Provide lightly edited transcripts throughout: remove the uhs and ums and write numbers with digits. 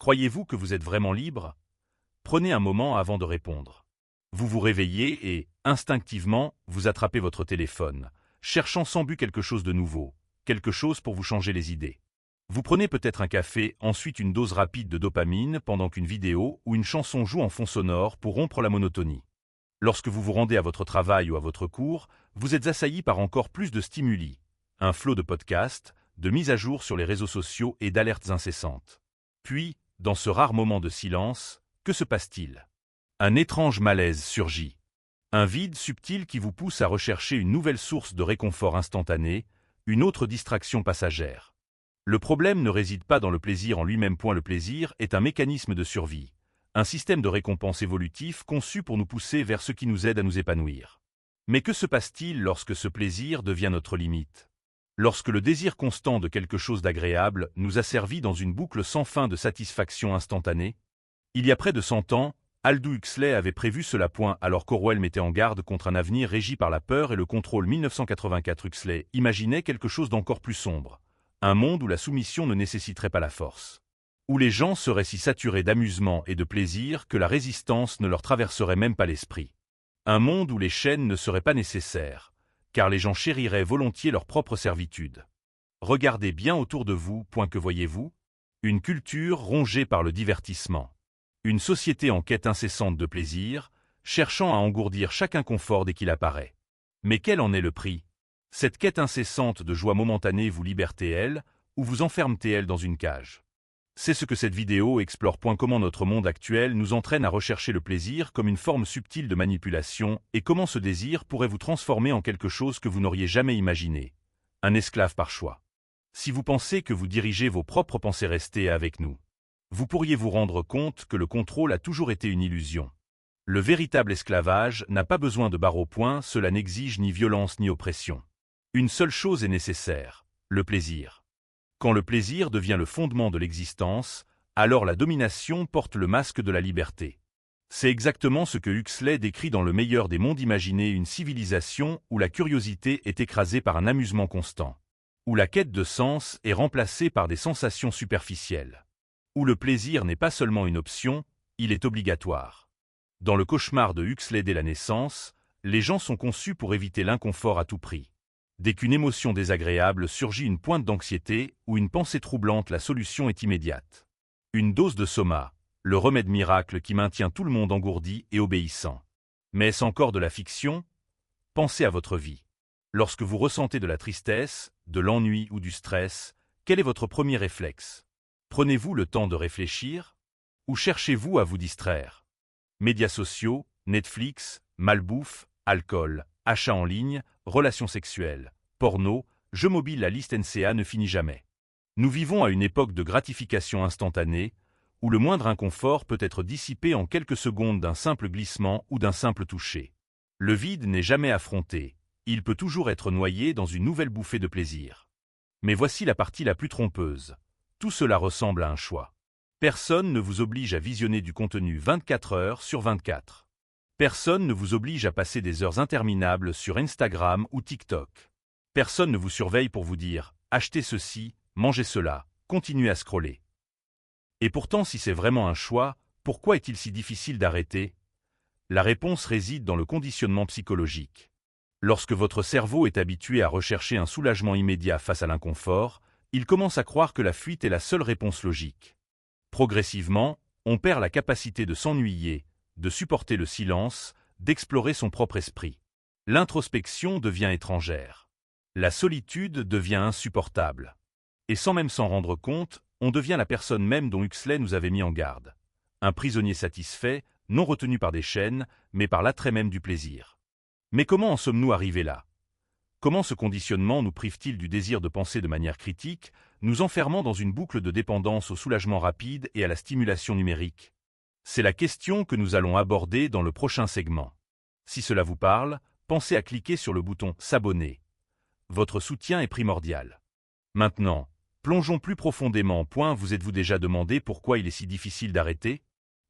Croyez-vous que vous êtes vraiment libre? Prenez un moment avant de répondre. Vous vous réveillez et, instinctivement, vous attrapez votre téléphone, cherchant sans but quelque chose de nouveau, quelque chose pour vous changer les idées. Vous prenez peut-être un café, ensuite une dose rapide de dopamine pendant qu'une vidéo ou une chanson joue en fond sonore pour rompre la monotonie. Lorsque vous vous rendez à votre travail ou à votre cours, vous êtes assailli par encore plus de stimuli, un flot de podcasts, de mises à jour sur les réseaux sociaux et d'alertes incessantes. Puis, dans ce rare moment de silence, que se passe-t-il? Un étrange malaise surgit. Un vide subtil qui vous pousse à rechercher une nouvelle source de réconfort instantané, une autre distraction passagère. Le problème ne réside pas dans le plaisir en lui-même. Le plaisir est un mécanisme de survie, un système de récompense évolutif conçu pour nous pousser vers ce qui nous aide à nous épanouir. Mais que se passe-t-il lorsque ce plaisir devient notre limite? Lorsque le désir constant de quelque chose d'agréable nous asservit dans une boucle sans fin de satisfaction instantanée? Il y a près de 100 ans, Aldous Huxley avait prévu cela. Alors qu'Orwell mettait en garde contre un avenir régi par la peur et le contrôle. 1984. Huxley imaginait quelque chose d'encore plus sombre. Un monde où la soumission ne nécessiterait pas la force. Où les gens seraient si saturés d'amusement et de plaisir que la résistance ne leur traverserait même pas l'esprit. Un monde où les chaînes ne seraient pas nécessaires, car les gens chériraient volontiers leur propre servitude. Regardez bien autour de vous. Que voyez-vous? Une culture rongée par le divertissement. Une société en quête incessante de plaisir, cherchant à engourdir chaque inconfort dès qu'il apparaît. Mais quel en est le prix? Cette quête incessante de joie momentanée vous libère-t-elle, ou vous enferme-t-elle dans une cage? C'est ce que cette vidéo explore. Comment notre monde actuel nous entraîne à rechercher le plaisir comme une forme subtile de manipulation, et comment ce désir pourrait vous transformer en quelque chose que vous n'auriez jamais imaginé. Un esclave par choix. Si vous pensez que vous dirigez vos propres pensées, restez avec nous. Vous pourriez vous rendre compte que le contrôle a toujours été une illusion. Le véritable esclavage n'a pas besoin de barre au poing, cela n'exige ni violence ni oppression. Une seule chose est nécessaire, le plaisir. Quand le plaisir devient le fondement de l'existence, alors la domination porte le masque de la liberté. C'est exactement ce que Huxley décrit dans Le meilleur des mondes. Imaginez une civilisation où la curiosité est écrasée par un amusement constant. Où la quête de sens est remplacée par des sensations superficielles. Où le plaisir n'est pas seulement une option, il est obligatoire. Dans le cauchemar de Huxley dès la naissance, les gens sont conçus pour éviter l'inconfort à tout prix. Dès qu'une émotion désagréable surgit, une pointe d'anxiété ou une pensée troublante, la solution est immédiate. Une dose de soma, le remède miracle qui maintient tout le monde engourdi et obéissant. Mais est-ce encore de la fiction? Pensez à votre vie. Lorsque vous ressentez de la tristesse, de l'ennui ou du stress, quel est votre premier réflexe? Prenez-vous le temps de réfléchir? Ou cherchez-vous à vous distraire? Médias sociaux, Netflix, malbouffe, alcool, achats en ligne, relations sexuelles, porno, jeux mobiles, la liste NCA ne finit jamais. Nous vivons à une époque de gratification instantanée, où le moindre inconfort peut être dissipé en quelques secondes d'un simple glissement ou d'un simple toucher. Le vide n'est jamais affronté, il peut toujours être noyé dans une nouvelle bouffée de plaisir. Mais voici la partie la plus trompeuse. Tout cela ressemble à un choix. Personne ne vous oblige à visionner du contenu 24 heures sur 24. Personne ne vous oblige à passer des heures interminables sur Instagram ou TikTok. Personne ne vous surveille pour vous dire « achetez ceci, mangez cela, continuez à scroller ». Et pourtant, si c'est vraiment un choix, pourquoi est-il si difficile d'arrêter? La réponse réside dans le conditionnement psychologique. Lorsque votre cerveau est habitué à rechercher un soulagement immédiat face à l'inconfort, il commence à croire que la fuite est la seule réponse logique. Progressivement, on perd la capacité de s'ennuyer, de supporter le silence, d'explorer son propre esprit. L'introspection devient étrangère. La solitude devient insupportable. Et sans même s'en rendre compte, on devient la personne même dont Huxley nous avait mis en garde. Un prisonnier satisfait, non retenu par des chaînes, mais par l'attrait même du plaisir. Mais comment en sommes-nous arrivés là? Comment ce conditionnement nous prive-t-il du désir de penser de manière critique, nous enfermant dans une boucle de dépendance au soulagement rapide et à la stimulation numérique? C'est la question que nous allons aborder dans le prochain segment. Si cela vous parle, pensez à cliquer sur le bouton « S'abonner ». Votre soutien est primordial. Maintenant, plongeons plus profondément. Vous êtes-vous déjà demandé pourquoi il est si difficile d'arrêter?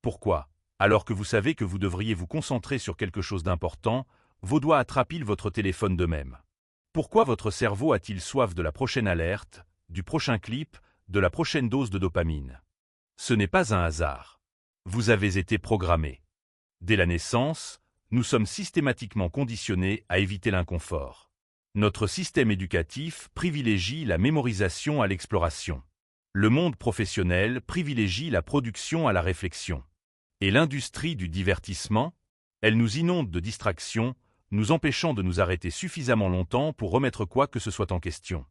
Pourquoi, alors que vous savez que vous devriez vous concentrer sur quelque chose d'important, vos doigts attrapent-ils votre téléphone d'eux-mêmes? Pourquoi votre cerveau a-t-il soif de la prochaine alerte, du prochain clip, de la prochaine dose de dopamine? Ce n'est pas un hasard. Vous avez été programmé. Dès la naissance, nous sommes systématiquement conditionnés à éviter l'inconfort. Notre système éducatif privilégie la mémorisation à l'exploration. Le monde professionnel privilégie la production à la réflexion. Et l'industrie du divertissement, elle nous inonde de distractions, nous empêchant de nous arrêter suffisamment longtemps pour remettre quoi que ce soit en question.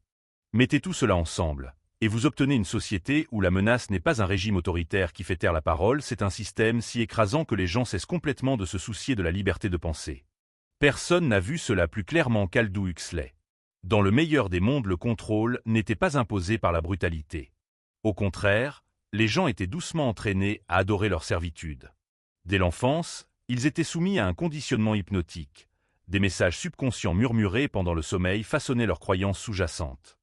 Mettez tout cela ensemble, et vous obtenez une société où la menace n'est pas un régime autoritaire qui fait taire la parole, c'est un système si écrasant que les gens cessent complètement de se soucier de la liberté de penser. Personne n'a vu cela plus clairement qu'Aldous Huxley. Dans le meilleur des mondes, le contrôle n'était pas imposé par la brutalité. Au contraire, les gens étaient doucement entraînés à adorer leur servitude. Dès l'enfance, ils étaient soumis à un conditionnement hypnotique. Des messages subconscients murmurés pendant le sommeil façonnaient leurs croyances sous-jacentes.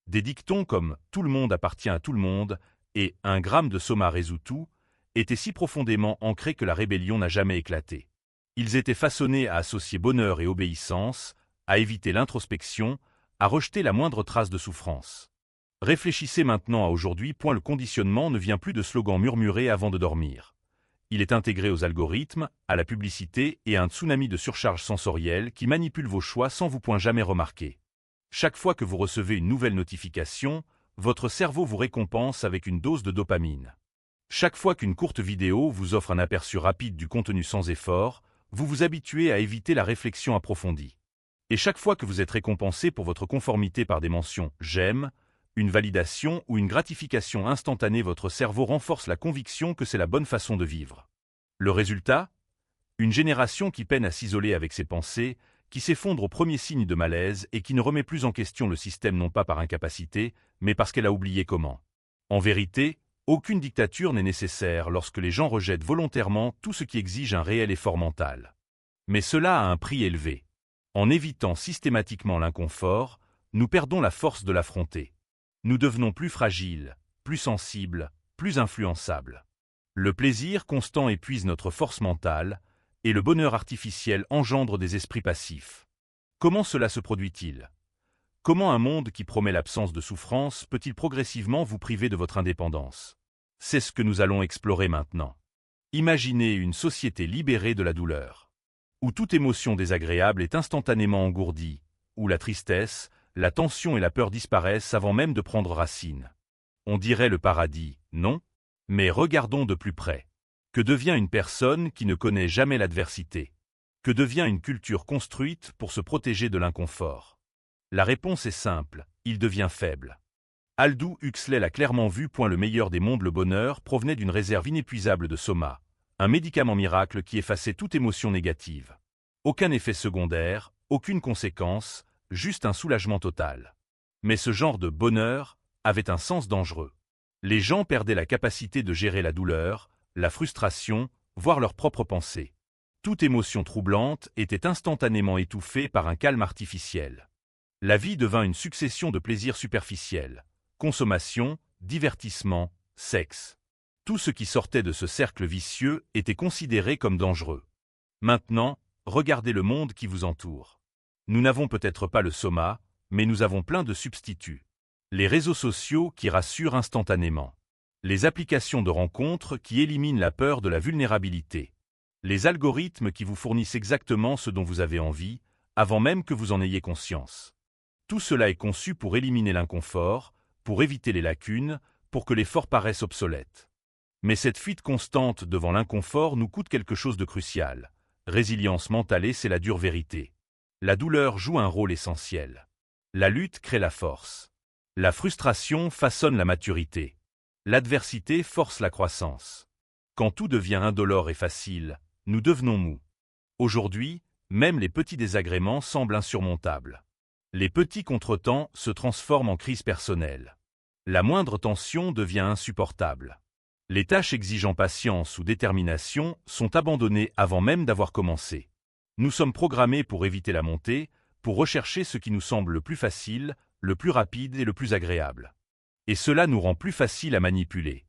Des dictons comme « tout le monde appartient à tout le monde » et « un gramme de soma résout tout » étaient si profondément ancrés que la rébellion n'a jamais éclaté. Ils étaient façonnés à associer bonheur et obéissance, à éviter l'introspection, à rejeter la moindre trace de souffrance. Réfléchissez maintenant à aujourd'hui. Le conditionnement ne vient plus de slogans murmurés avant de dormir. Il est intégré aux algorithmes, à la publicité et à un tsunami de surcharge sensorielle qui manipule vos choix sans vous jamais remarquer. Chaque fois que vous recevez une nouvelle notification, votre cerveau vous récompense avec une dose de dopamine. Chaque fois qu'une courte vidéo vous offre un aperçu rapide du contenu sans effort, vous vous habituez à éviter la réflexion approfondie. Et chaque fois que vous êtes récompensé pour votre conformité par des mentions « j'aime », une validation ou une gratification instantanée, votre cerveau renforce la conviction que c'est la bonne façon de vivre. Le résultat ? Une génération qui peine à s'isoler avec ses pensées, qui s'effondre au premier signe de malaise et qui ne remet plus en question le système non pas par incapacité, mais parce qu'elle a oublié comment. En vérité, aucune dictature n'est nécessaire lorsque les gens rejettent volontairement tout ce qui exige un réel effort mental. Mais cela a un prix élevé. En évitant systématiquement l'inconfort, nous perdons la force de l'affronter. Nous devenons plus fragiles, plus sensibles, plus influençables. Le plaisir constant épuise notre force mentale, et le bonheur artificiel engendre des esprits passifs. Comment cela se produit-il ? Comment un monde qui promet l'absence de souffrance peut-il progressivement vous priver de votre indépendance ? C'est ce que nous allons explorer maintenant. Imaginez une société libérée de la douleur, où toute émotion désagréable est instantanément engourdie, où la tristesse, la tension et la peur disparaissent avant même de prendre racine. On dirait le paradis, non ? Mais regardons de plus près. Que devient une personne qui ne connaît jamais l'adversité ? Que devient une culture construite pour se protéger de l'inconfort ? La réponse est simple, il devient faible. Aldous Huxley l'a clairement vu. Le meilleur des mondes, le bonheur, provenait d'une réserve inépuisable de soma, un médicament miracle qui effaçait toute émotion négative. Aucun effet secondaire, aucune conséquence, juste un soulagement total. Mais ce genre de bonheur avait un sens dangereux. Les gens perdaient la capacité de gérer la douleur, la frustration, voire leurs propres pensées. Toute émotion troublante était instantanément étouffée par un calme artificiel. La vie devint une succession de plaisirs superficiels, consommation, divertissement, sexe. Tout ce qui sortait de ce cercle vicieux était considéré comme dangereux. Maintenant, regardez le monde qui vous entoure. Nous n'avons peut-être pas le soma, mais nous avons plein de substituts. Les réseaux sociaux qui rassurent instantanément. Les applications de rencontres qui éliminent la peur de la vulnérabilité. Les algorithmes qui vous fournissent exactement ce dont vous avez envie, avant même que vous en ayez conscience. Tout cela est conçu pour éliminer l'inconfort, pour éviter les lacunes, pour que l'effort paraisse obsolète. Mais cette fuite constante devant l'inconfort nous coûte quelque chose de crucial. Résilience mentale, c'est la dure vérité. La douleur joue un rôle essentiel. La lutte crée la force. La frustration façonne la maturité. L'adversité force la croissance. Quand tout devient indolore et facile, nous devenons mous. Aujourd'hui, même les petits désagréments semblent insurmontables. Les petits contretemps se transforment en crise personnelle. La moindre tension devient insupportable. Les tâches exigeant patience ou détermination sont abandonnées avant même d'avoir commencé. Nous sommes programmés pour éviter la montée, pour rechercher ce qui nous semble le plus facile, le plus rapide et le plus agréable. Et cela nous rend plus faciles à manipuler.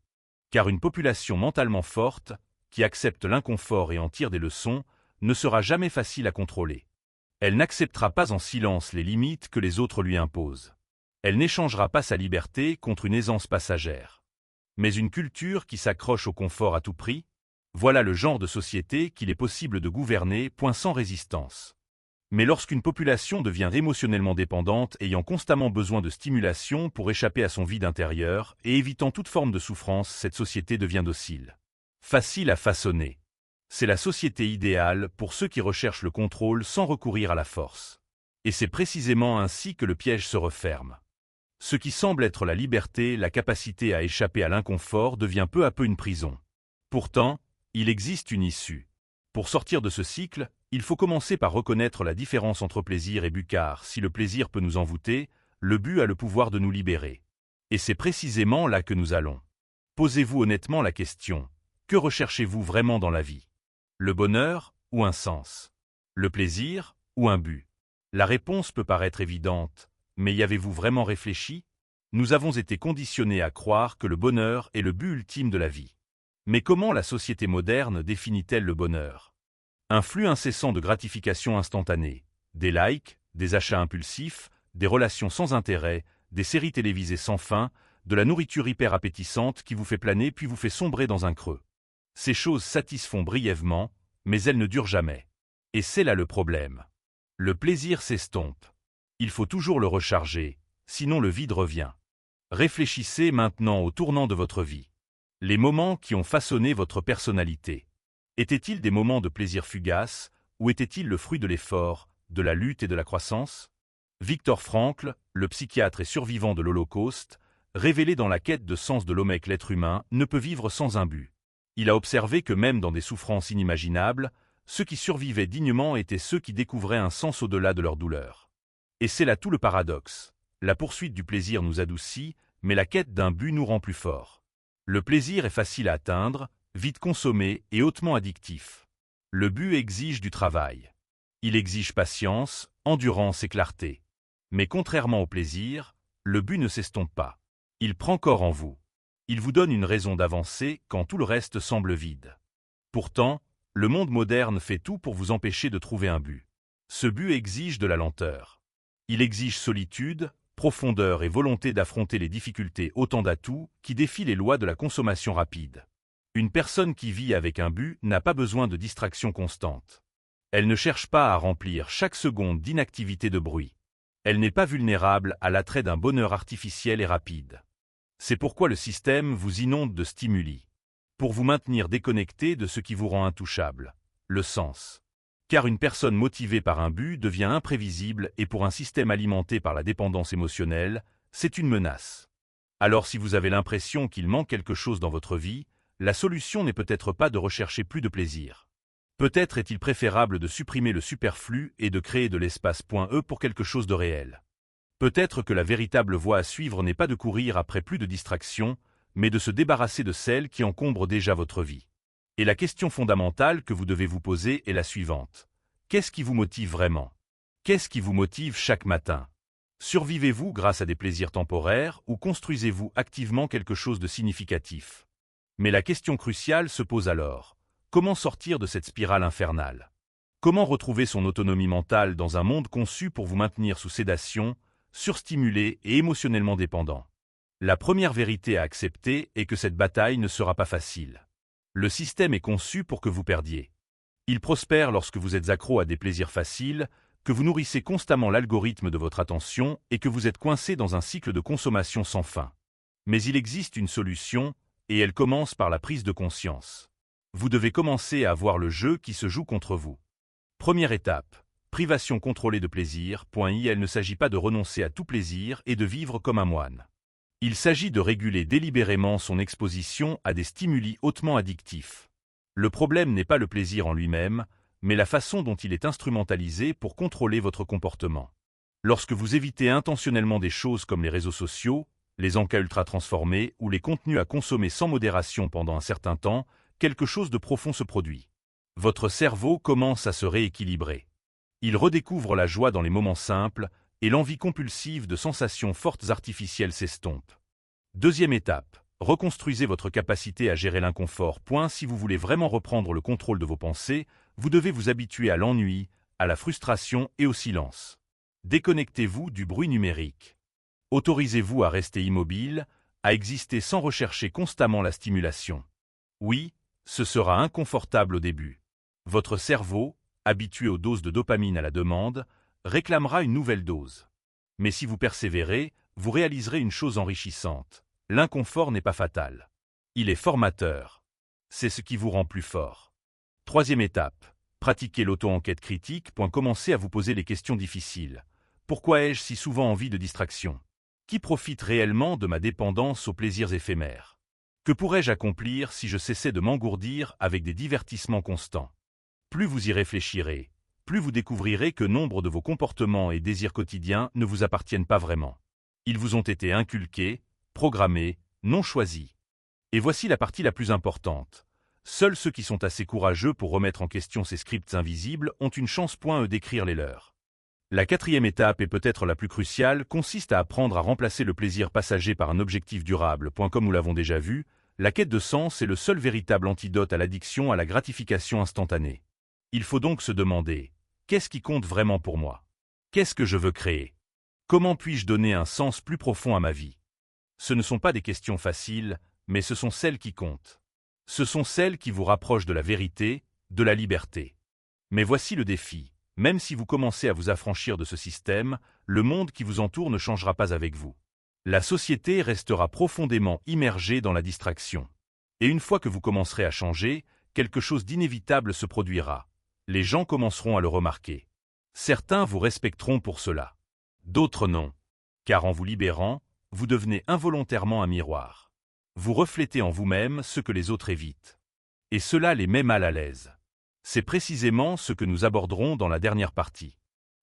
Car une population mentalement forte, qui accepte l'inconfort et en tire des leçons, ne sera jamais facile à contrôler. Elle n'acceptera pas en silence les limites que les autres lui imposent. Elle n'échangera pas sa liberté contre une aisance passagère. Mais une culture qui s'accroche au confort à tout prix? Voilà le genre de société qu'il est possible de gouverner, point sans résistance. Mais lorsqu'une population devient émotionnellement dépendante, ayant constamment besoin de stimulation pour échapper à son vide intérieur et évitant toute forme de souffrance, cette société devient docile. Facile à façonner. C'est la société idéale pour ceux qui recherchent le contrôle sans recourir à la force. Et c'est précisément ainsi que le piège se referme. Ce qui semble être la liberté, la capacité à échapper à l'inconfort, devient peu à peu une prison. Pourtant, il existe une issue. Pour sortir de ce cycle, il faut commencer par reconnaître la différence entre plaisir et but, car si le plaisir peut nous envoûter, le but a le pouvoir de nous libérer. Et c'est précisément là que nous allons. Posez-vous honnêtement la question: que recherchez-vous vraiment dans la vie? Le bonheur ou un sens? Le plaisir ou un but? La réponse peut paraître évidente, mais y avez-vous vraiment réfléchi? Nous avons été conditionnés à croire que le bonheur est le but ultime de la vie. Mais comment la société moderne définit-elle le bonheur? Un flux incessant de gratification instantanée, des likes, des achats impulsifs, des relations sans intérêt, des séries télévisées sans fin, de la nourriture hyper appétissante qui vous fait planer puis vous fait sombrer dans un creux. Ces choses satisfont brièvement, mais elles ne durent jamais. Et c'est là le problème. Le plaisir s'estompe. Il faut toujours le recharger, sinon le vide revient. Réfléchissez maintenant au tournant de votre vie. Les moments qui ont façonné votre personnalité. Étaient-ils des moments de plaisir fugace, ou étaient-ils le fruit de l'effort, de la lutte et de la croissance? Viktor Frankl, le psychiatre et survivant de l'Holocauste, révélait dans La quête de sens de l'homme que l'être humain ne peut vivre sans un but. Il a observé que même dans des souffrances inimaginables, ceux qui survivaient dignement étaient ceux qui découvraient un sens au-delà de leur douleur. Et c'est là tout le paradoxe. La poursuite du plaisir nous adoucit, mais la quête d'un but nous rend plus forts. Le plaisir est facile à atteindre, vite consommé et hautement addictif. Le but exige du travail. Il exige patience, endurance et clarté. Mais contrairement au plaisir, le but ne s'estompe pas. Il prend corps en vous. Il vous donne une raison d'avancer quand tout le reste semble vide. Pourtant, le monde moderne fait tout pour vous empêcher de trouver un but. Ce but exige de la lenteur. Il exige solitude, profondeur et volonté d'affronter les difficultés, autant d'atouts qui défient les lois de la consommation rapide. Une personne qui vit avec un but n'a pas besoin de distraction constante. Elle ne cherche pas à remplir chaque seconde d'inactivité de bruit. Elle n'est pas vulnérable à l'attrait d'un bonheur artificiel et rapide. C'est pourquoi le système vous inonde de stimuli. Pour vous maintenir déconnecté de ce qui vous rend intouchable, le sens. Car une personne motivée par un but devient imprévisible et pour un système alimenté par la dépendance émotionnelle, c'est une menace. Alors si vous avez l'impression qu'il manque quelque chose dans votre vie, la solution n'est peut-être pas de rechercher plus de plaisir. Peut-être est-il préférable de supprimer le superflu et de créer de l'espace .e pour quelque chose de réel. Peut-être que la véritable voie à suivre n'est pas de courir après plus de distractions, mais de se débarrasser de celles qui encombrent déjà votre vie. Et la question fondamentale que vous devez vous poser est la suivante. Qu'est-ce qui vous motive vraiment? Qu'est-ce qui vous motive chaque matin? Survivez-vous grâce à des plaisirs temporaires ou construisez-vous activement quelque chose de significatif? Mais la question cruciale se pose alors. Comment sortir de cette spirale infernale? Comment retrouver son autonomie mentale dans un monde conçu pour vous maintenir sous sédation, surstimulé et émotionnellement dépendant? La première vérité à accepter est que cette bataille ne sera pas facile. Le système est conçu pour que vous perdiez. Il prospère lorsque vous êtes accro à des plaisirs faciles, que vous nourrissez constamment l'algorithme de votre attention et que vous êtes coincé dans un cycle de consommation sans fin. Mais il existe une solution, et elle commence par la prise de conscience. Vous devez commencer à voir le jeu qui se joue contre vous. Première étape. Privation contrôlée de plaisir. Il ne s'agit pas de renoncer à tout plaisir et de vivre comme un moine. Il s'agit de réguler délibérément son exposition à des stimuli hautement addictifs. Le problème n'est pas le plaisir en lui-même, mais la façon dont il est instrumentalisé pour contrôler votre comportement. Lorsque vous évitez intentionnellement des choses comme les réseaux sociaux, les encas ultra transformés ou les contenus à consommer sans modération pendant un certain temps, quelque chose de profond se produit. Votre cerveau commence à se rééquilibrer. Il redécouvre la joie dans les moments simples et l'envie compulsive de sensations fortes artificielles s'estompe. Deuxième étape, reconstruisez votre capacité à gérer l'inconfort. Si vous voulez vraiment reprendre le contrôle de vos pensées, vous devez vous habituer à l'ennui, à la frustration et au silence. Déconnectez-vous du bruit numérique. Autorisez-vous à rester immobile, à exister sans rechercher constamment la stimulation. Oui, ce sera inconfortable au début. Votre cerveau, habitué aux doses de dopamine à la demande, réclamera une nouvelle dose. Mais si vous persévérez, vous réaliserez une chose enrichissante. L'inconfort n'est pas fatal. Il est formateur. C'est ce qui vous rend plus fort. Troisième étape. Pratiquez l'auto-enquête critique. Commencez à vous poser les questions difficiles. Pourquoi ai-je si souvent envie de distraction? Qui profite réellement de ma dépendance aux plaisirs éphémères? Que pourrais-je accomplir si je cessais de m'engourdir avec des divertissements constants? Plus vous y réfléchirez, plus vous découvrirez que nombre de vos comportements et désirs quotidiens ne vous appartiennent pas vraiment. Ils vous ont été inculqués, programmés, non choisis. Et voici la partie la plus importante. Seuls ceux qui sont assez courageux pour remettre en question ces scripts invisibles ont une chance d'écrire les leurs. La quatrième étape, et peut-être la plus cruciale, consiste à apprendre à remplacer le plaisir passager par un objectif durable. Comme nous l'avons déjà vu, la quête de sens est le seul véritable antidote à l'addiction à la gratification instantanée. Il faut donc se demander, qu'est-ce qui compte vraiment pour moi? Qu'est-ce que je veux créer? Comment puis-je donner un sens plus profond à ma vie? Ce ne sont pas des questions faciles, mais ce sont celles qui comptent. Ce sont celles qui vous rapprochent de la vérité, de la liberté. Mais voici le défi. Même si vous commencez à vous affranchir de ce système, le monde qui vous entoure ne changera pas avec vous. La société restera profondément immergée dans la distraction. Et une fois que vous commencerez à changer, quelque chose d'inévitable se produira. Les gens commenceront à le remarquer. Certains vous respecteront pour cela. D'autres non. Car en vous libérant, vous devenez involontairement un miroir. Vous reflétez en vous-même ce que les autres évitent. Et cela les met mal à l'aise. C'est précisément ce que nous aborderons dans la dernière partie.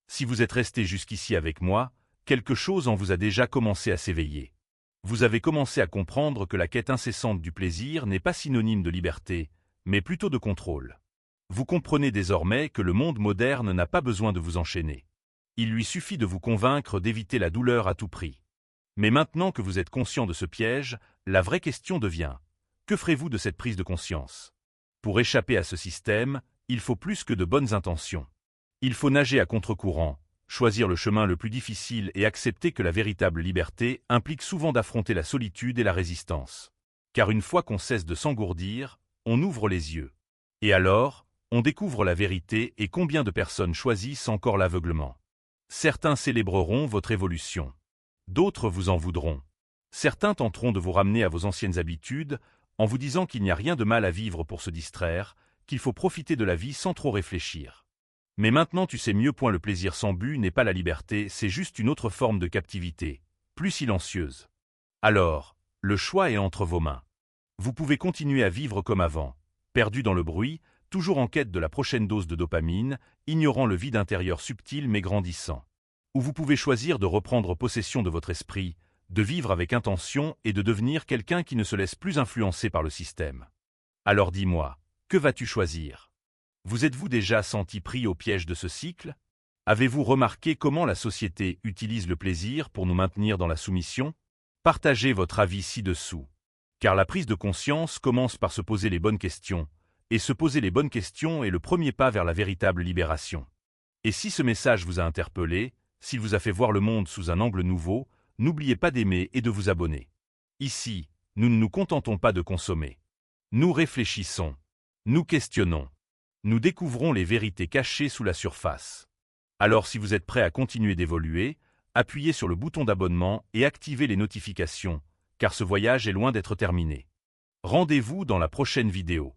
Si vous êtes resté jusqu'ici avec moi, quelque chose en vous a déjà commencé à s'éveiller. Vous avez commencé à comprendre que la quête incessante du plaisir n'est pas synonyme de liberté, mais plutôt de contrôle. Vous comprenez désormais que le monde moderne n'a pas besoin de vous enchaîner. Il lui suffit de vous convaincre d'éviter la douleur à tout prix. Mais maintenant que vous êtes conscient de ce piège, la vraie question devient: que ferez-vous de cette prise de conscience? Pour échapper à ce système, il faut plus que de bonnes intentions. Il faut nager à contre-courant, choisir le chemin le plus difficile et accepter que la véritable liberté implique souvent d'affronter la solitude et la résistance. Car une fois qu'on cesse de s'engourdir, on ouvre les yeux. Et alors, on découvre la vérité. Et combien de personnes choisissent encore l'aveuglement? Certains célébreront votre évolution. D'autres vous en voudront. Certains tenteront de vous ramener à vos anciennes habitudes, en vous disant qu'il n'y a rien de mal à vivre pour se distraire, qu'il faut profiter de la vie sans trop réfléchir. Mais maintenant tu sais mieux. Le plaisir sans but n'est pas la liberté, c'est juste une autre forme de captivité, plus silencieuse. Alors, le choix est entre vos mains. Vous pouvez continuer à vivre comme avant, perdu dans le bruit, toujours en quête de la prochaine dose de dopamine, ignorant le vide intérieur subtil mais grandissant. Ou vous pouvez choisir de reprendre possession de votre esprit, de vivre avec intention et de devenir quelqu'un qui ne se laisse plus influencer par le système. Alors dis-moi, que vas-tu choisir? Vous êtes-vous déjà senti pris au piège de ce cycle? Avez-vous remarqué comment la société utilise le plaisir pour nous maintenir dans la soumission? Partagez votre avis ci-dessous. Car la prise de conscience commence par se poser les bonnes questions, et se poser les bonnes questions est le premier pas vers la véritable libération. Et si ce message vous a interpellé, s'il vous a fait voir le monde sous un angle nouveau, n'oubliez pas d'aimer et de vous abonner. Ici, nous ne nous contentons pas de consommer. Nous réfléchissons. Nous questionnons. Nous découvrons les vérités cachées sous la surface. Alors si vous êtes prêt à continuer d'évoluer, appuyez sur le bouton d'abonnement et activez les notifications, car ce voyage est loin d'être terminé. Rendez-vous dans la prochaine vidéo.